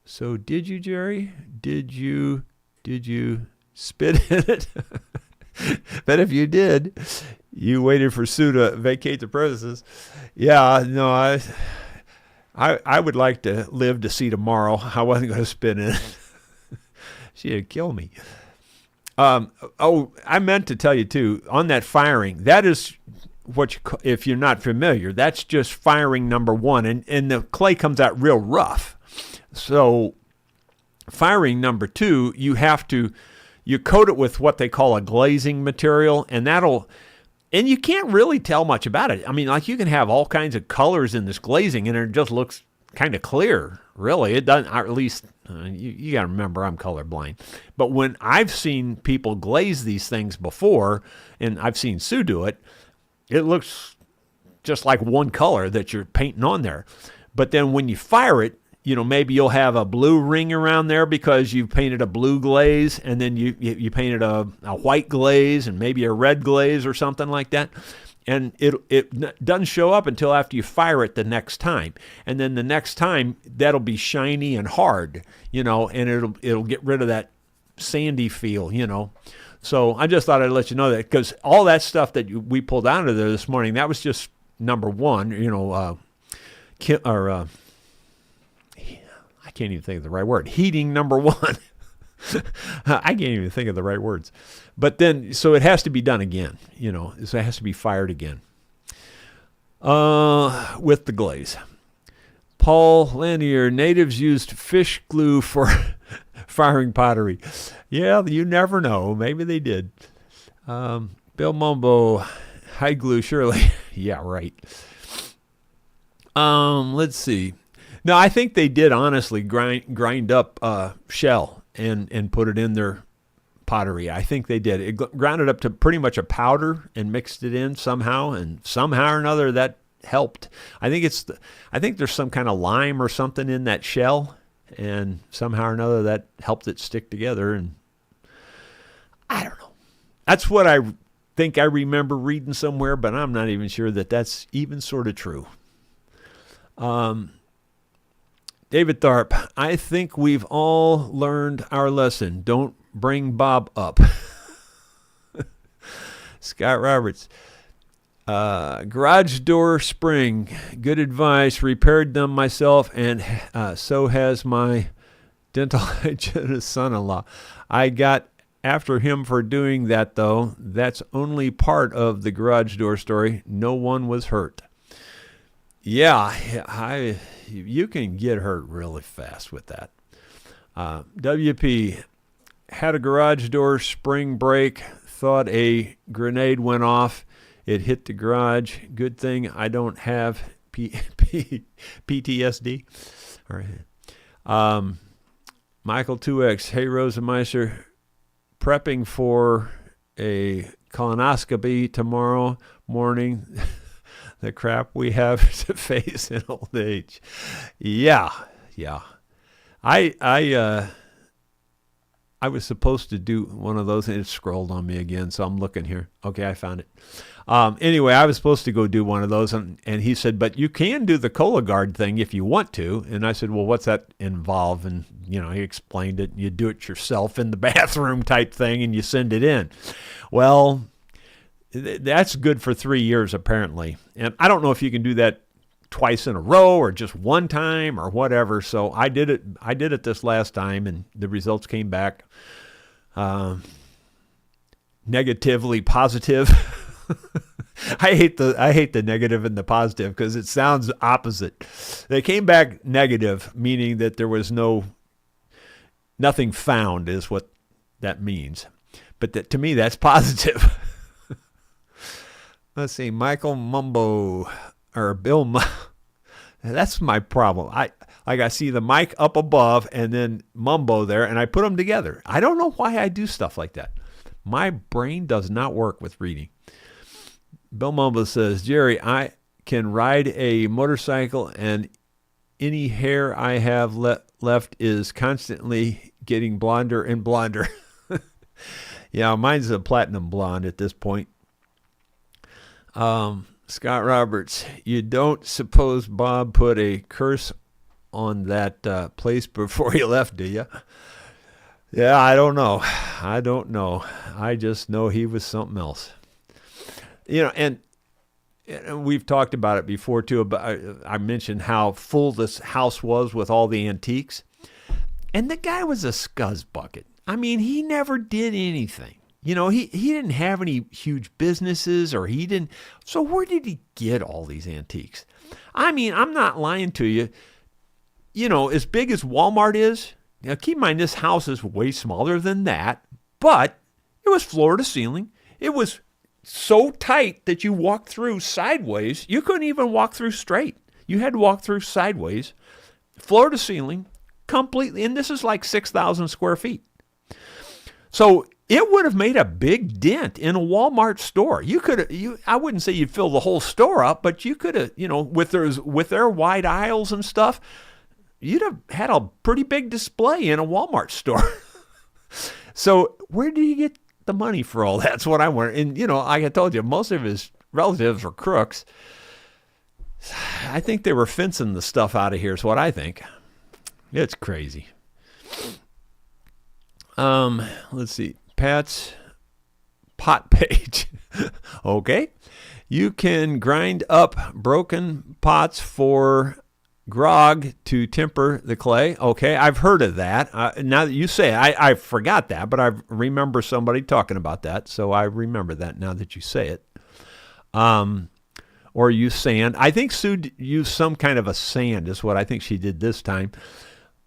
A: Jerry? Did you spit in it? But if you did, you waited for Sue to vacate the premises. Yeah, no, I would like to live to see tomorrow. I wasn't going to spit in it. She'd kill me. I meant to tell you too, on that firing, that is what if you're not familiar, that's just firing number one, and the clay comes out real rough. So firing number two, you coat it with what they call a glazing material, and you can't really tell much about it. I mean, like, you can have all kinds of colors in this glazing, and it just looks kind of clear, really. It doesn't, or at least, you got to remember, I'm colorblind. But when I've seen people glaze these things before, and I've seen Sue do it, it looks just like one color that you're painting on there. But then when you fire it, maybe you'll have a blue ring around there because you painted a blue glaze, and then you painted a white glaze and maybe a red glaze or something like that. And it doesn't show up until after you fire it the next time. And then the next time, that'll be shiny and hard, and it'll get rid of that sandy feel, So I just thought I'd let you know that, because all that stuff that we pulled out of there this morning, that was just number one, I can't even think of the right word. Heating number one. I can't even think of the right words. But then, so it has to be done again, so it has to be fired again. With the glaze. Paul Lanier, natives used fish glue for firing pottery. Yeah, you never know. Maybe they did. Bill Mumbo, hide glue, surely. Yeah, right. Let's see. No, I think they did honestly grind up shell and put it in their pottery. I think they did. It ground it up to pretty much a powder and mixed it in somehow, and somehow or another that helped. I think there's some kind of lime or something in that shell, and somehow or another that helped it stick together. And I don't know. That's what I think I remember reading somewhere, but I'm not even sure that that's even sort of true. David Tharp, I think we've all learned our lesson. Don't bring Bob up. Scott Roberts, garage door spring, good advice. Repaired them myself, and so has my dental hygienist son-in-law. I got after him for doing that, though. That's only part of the garage door story. No one was hurt. Yeah, you can get hurt really fast with that. WP, had a garage door spring break, thought a grenade went off. It hit the garage. Good thing I don't have PTSD. All right. Michael 2X, hey, Rosa Meister, prepping for a colonoscopy tomorrow morning. The crap we have to face in old age. Yeah. I was supposed to do one of those, and it scrolled on me again, so I'm looking here. Okay, I found it. Anyway, I was supposed to go do one of those, and he said, but you can do the Cologuard thing if you want to. And I said, well, what's that involve? And, he explained it. You do it yourself in the bathroom type thing, and you send it in. Well, that's good for 3 years, apparently. And I don't know if you can do that twice in a row or just one time or whatever. So I did it this last time, and the results came back negatively positive. I hate the negative and the positive because it sounds opposite. They came back negative, meaning that there was nothing found is what that means. But to me, that's positive. Let's see, Michael Mumbo, or Bill. That's my problem. I see the mic up above and then Mumbo there, and I put them together. I don't know why I do stuff like that. My brain does not work with reading. Bill Mumble says, Jerry, I can ride a motorcycle and any hair I have left is constantly getting blonder and blonder. Yeah, mine's a platinum blonde at this point. Scott Roberts, you don't suppose Bob put a curse on that place before he left, do you? Yeah, I don't know. I just know he was something else. And we've talked about it before too. I mentioned how full this house was with all the antiques. And the guy was a scuzz bucket. I mean, he never did anything. He didn't have any huge businesses so where did he get all these antiques? I mean, I'm not lying to you. As big as Walmart is, keep in mind this house is way smaller than that, but it was floor to ceiling. It was so tight that you walked through sideways. You couldn't even walk through straight. You had to walk through sideways, floor to ceiling, completely. And this is like 6,000 square feet. So it would have made a big dent in a Walmart store. I wouldn't say you'd fill the whole store up, but you could have, with their wide aisles and stuff, you'd have had a pretty big display in a Walmart store. So where did he get the money for all that? That's what I wonder. And, like I told you, most of his relatives were crooks. I think they were fencing the stuff out of here is what I think. It's crazy. Let's see. Pat's pot page. Okay. You can grind up broken pots for grog to temper the clay. Okay, I've heard of that. Now that you say it, I forgot that, but I remember somebody talking about that, so I remember that now that you say it. Or use sand. I think Sue used some kind of a sand is what I think she did this time.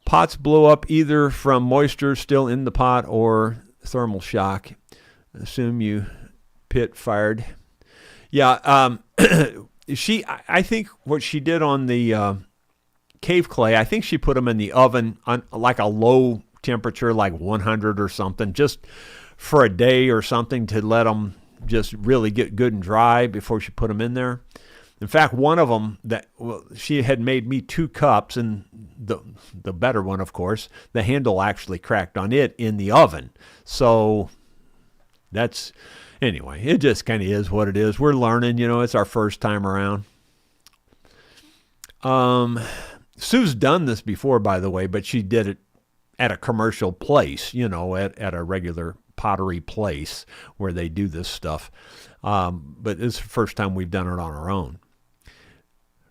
A: Pots blow up either from moisture still in the pot or thermal shock. Assume you pit fired. Yeah, I think what she did on the cave clay, I think she put them in the oven on like a low temperature, like 100 or something, just for a day or something to let them just really get good and dry before she put them in there. In fact, one of them she had made me 2 cups, and the better one, of course, the handle actually cracked on it in the oven. So anyway, it just kind of is what it is. We're learning, it's our first time around. Sue's done this before, by the way, but she did it at a commercial place, at a regular pottery place where they do this stuff. But it's the first time we've done it on our own.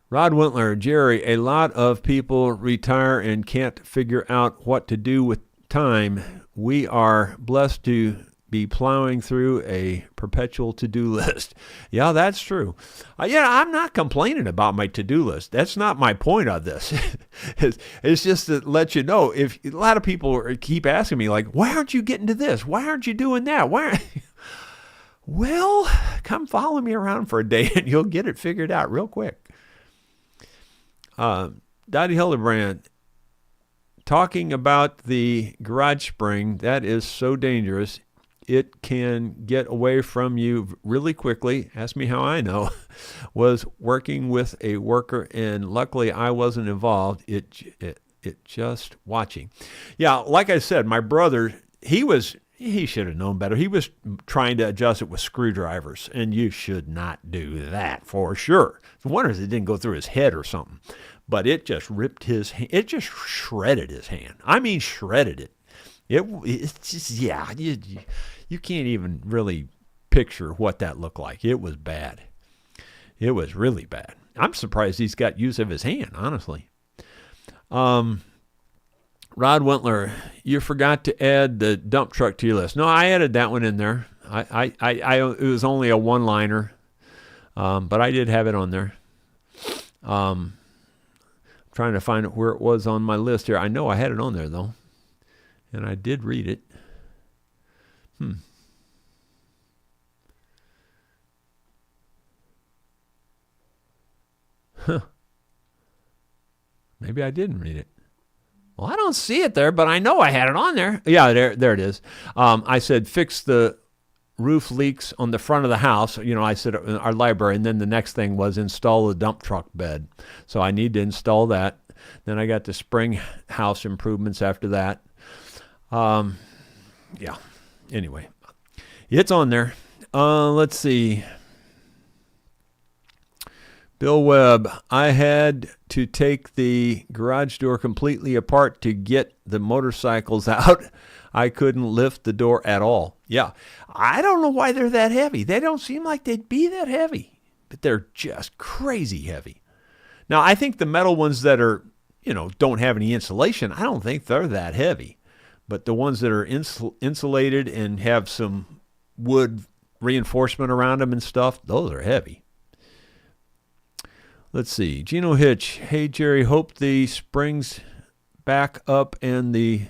A: Rod Wintler, Jerry, a lot of people retire and can't figure out what to do with time. We are blessed to be plowing through a perpetual to-do list. Yeah, that's true. I'm not complaining about my to-do list. That's not my point of this. It's just to let you know, if a lot of people keep asking me, like, why aren't you getting to this? Why aren't you doing that? Well, come follow me around for a day and you'll get it figured out real quick. Dottie Hildebrand, talking about the garage spring, that is so dangerous. It can get away from you really quickly. Ask me how I know. Was working with a worker, and luckily I wasn't involved. It just watching. Yeah, like I said, my brother, he should have known better. He was trying to adjust it with screwdrivers, and you should not do that for sure. The wonder is it didn't go through his head or something. But it just ripped his hand. It just shredded his hand. I mean, shredded it. It's just, yeah, you can't even really picture what that looked like. It was bad. It was really bad. I'm surprised he's got use of his hand, honestly. Rod Wintler, you forgot to add the dump truck to your list. No, I added that one in there. It was only a one-liner, but I did have it on there. Trying to find where it was on my list here. I know I had it on there, though, and I did read it. Maybe I didn't read it. Well, I don't see it there, but I know I had it on there. Yeah, there it is. I said fix the roof leaks on the front of the house. I said our library, and then the next thing was install the dump truck bed. So I need to install that. Then I got the spring house improvements after that. Yeah. Anyway, it's on there. Let's see. Bill Webb, I had to take the garage door completely apart to get the motorcycles out. I couldn't lift the door at all. Yeah, I don't know why they're that heavy. They don't seem like they'd be that heavy, but they're just crazy heavy. Now, I think the metal ones that are, don't have any insulation, I don't think they're that heavy. But the ones that are insulated and have some wood reinforcement around them and stuff, those are heavy. Let's see. Gino Hitch. Hey, Jerry, hope the springs back up and the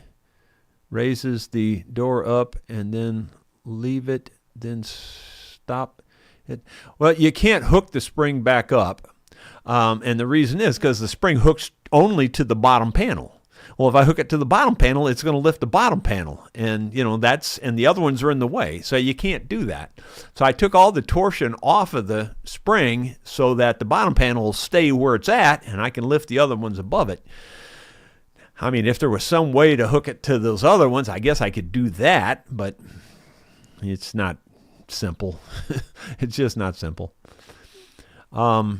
A: raises the door up and then leave it, then stop it. Well, you can't hook the spring back up. And the reason is because the spring hooks only to the bottom panel. Well, if I hook it to the bottom panel, it's going to lift the bottom panel. And, and the other ones are in the way. So you can't do that. So I took all the torsion off of the spring so that the bottom panel will stay where it's at and I can lift the other ones above it. I mean, if there was some way to hook it to those other ones, I guess I could do that, but it's not simple. It's just not simple. Gino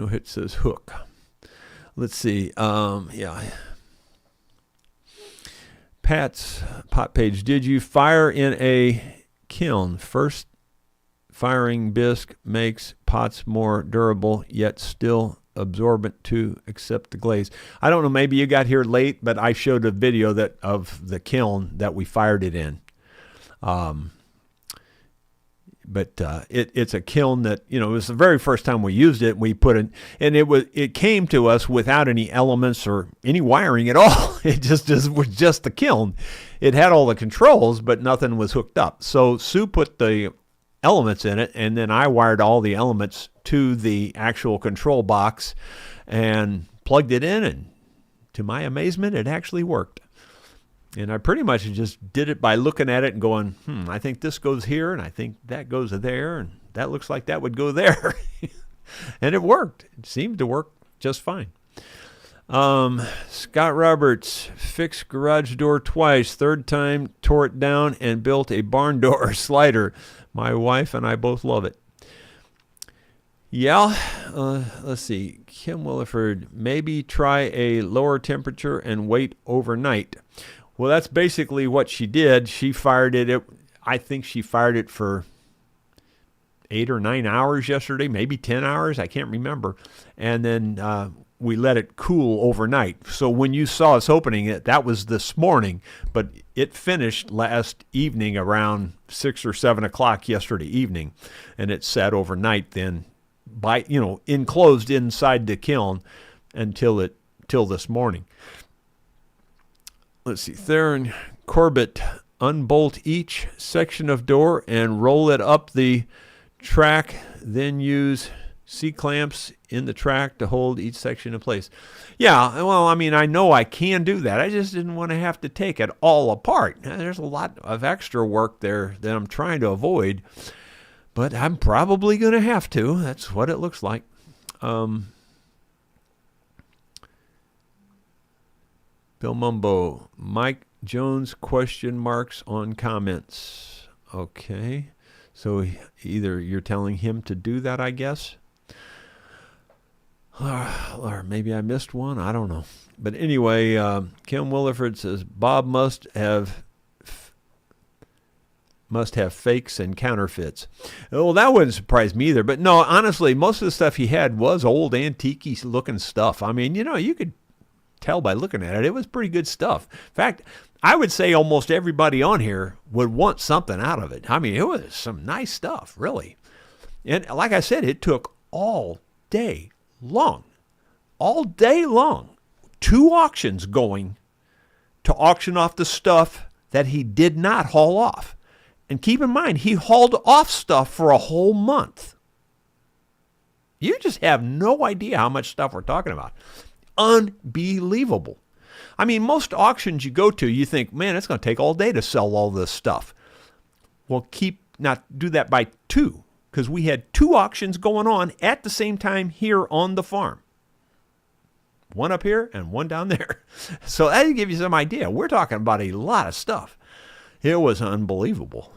A: Hitch says hook. Let's see. Yeah. Pat's pot page. Did you fire in a kiln? First firing bisque makes pots more durable, yet still absorbent to accept the glaze. I don't know. Maybe you got here late, but I showed a video of the kiln that we fired it in. But it's a kiln that, it was the very first time we used it. We put it, and it came to us without any elements or any wiring at all. It just was just the kiln. It had all the controls, but nothing was hooked up. So Sue put the elements in it, and then I wired all the elements to the actual control box and plugged it in, and to my amazement, it actually worked. And I pretty much just did it by looking at it and going, I think this goes here, and I think that goes there, and that looks like that would go there. And it worked. It seemed to work just fine. Scott Roberts, fixed garage door twice. Third time, tore it down and built a barn door slider. My wife and I both love it. Yeah, let's see. Kim Williford, maybe try a lower temperature and wait overnight. Well, that's basically what she did. She fired it. I think she fired it for 8 or 9 hours yesterday, maybe 10 hours. I can't remember. And then we let it cool overnight. So when you saw us opening it, that was this morning. But it finished last evening around 6 or 7 o'clock yesterday evening. And it sat overnight then, enclosed inside the kiln until this morning. Let's see, Theron Corbett, unbolt each section of door and roll it up the track, then use C-clamps in the track to hold each section in place. Yeah, well, I mean, I know I can do that. I just didn't want to have to take it all apart. Now, there's a lot of extra work there that I'm trying to avoid, but I'm probably going to have to. That's what it looks like. Bill Mumbo, Mike Jones, question marks on comments. Okay. So either you're telling him to do that, I guess. Or maybe I missed one. I don't know. But anyway, Kim Williford says, Bob must have fakes and counterfeits. Well, that wouldn't surprise me either. But no, honestly, most of the stuff he had was old antique-y looking stuff. I mean, you could tell by looking at it, it was pretty good stuff. In fact, I would say almost everybody on here would want something out of it. I mean, it was some nice stuff, really. And like I said, it took all day long, 2 auctions going to auction off the stuff that he did not haul off. And keep in mind, he hauled off stuff for a whole month. You just have no idea how much stuff we're talking about. Unbelievable. I mean, most auctions you go to, you think, man, it's going to take all day to sell all this stuff. Well, do that by 2, because we had 2 auctions going on at the same time here on the farm. One up here and one down there. So that'll give you some idea. We're talking about a lot of stuff. It was unbelievable.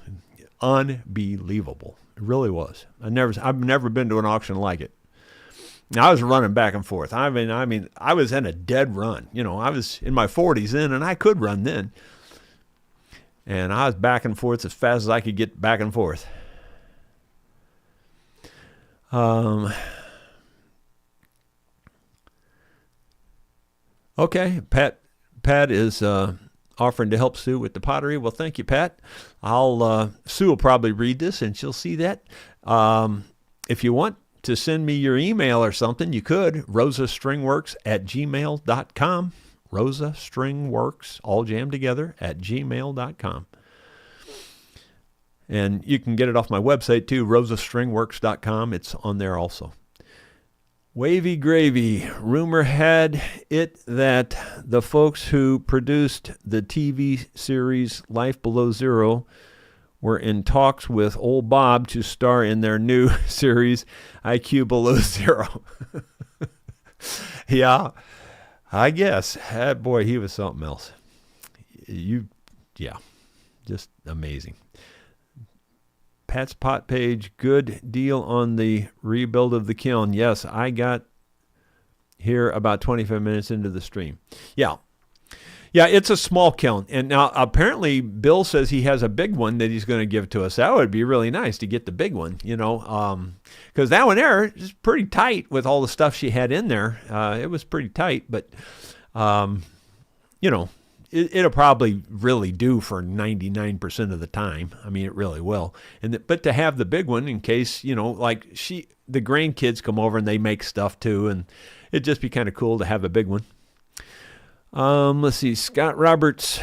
A: Unbelievable. It really was. I've never been to an auction like it. I was running back and forth. I mean, I was in a dead run. You know, I was in my 40s then, and I could run then. And I was back and forth as fast as I could get back and forth. Okay, Pat is offering to help Sue with the pottery. Well, thank you, Pat. Sue will probably read this, and she'll see that. If you want to send me your email or something, you could. rosastringworks@gmail.com. rosastringworks, all jammed together, @gmail.com. And you can get it off my website too, rosastringworks.com. It's on there also. Wavy gravy. Rumor had it that the folks who produced the TV series Life Below Zero were in talks with old Bob to star in their new series IQ Below Zero. Yeah, I guess. Boy, he was something else. Just amazing. Pat's Pot page, good deal on the rebuild of the kiln. Yes, I got here about 25 minutes into the stream. Yeah, it's a small kiln. And now apparently Bill says he has a big one that he's going to give to us. That would be really nice to get the big one, because that one there is pretty tight with all the stuff she had in there. It was pretty tight, but, it'll probably really do for 99% of the time. I mean, it really will. But to have the big one in case, the grandkids come over and they make stuff too, and it'd just be kind of cool to have a big one. Let's see, Scott Roberts.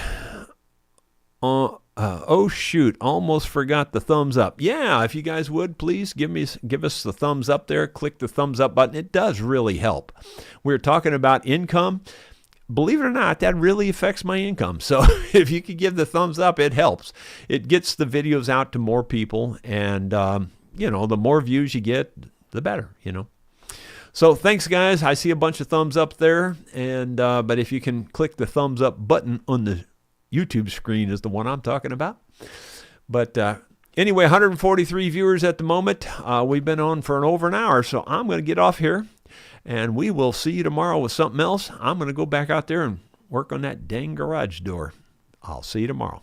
A: Oh shoot, almost forgot the thumbs up. Yeah, if you guys would please give us the thumbs up there. Click the thumbs up button. It does really help. We're talking about income. Believe it or not, that really affects my income. So if you could give the thumbs up, it helps. It gets the videos out to more people, and the more views you get, the better. So thanks, guys. I see a bunch of thumbs up there, and but if you can click the thumbs up button on the YouTube screen is the one I'm talking about. But anyway, 143 viewers at the moment. We've been on for over an hour, so I'm going to get off here. And we will see you tomorrow with something else. I'm going to go back out there and work on that dang garage door. I'll see you tomorrow.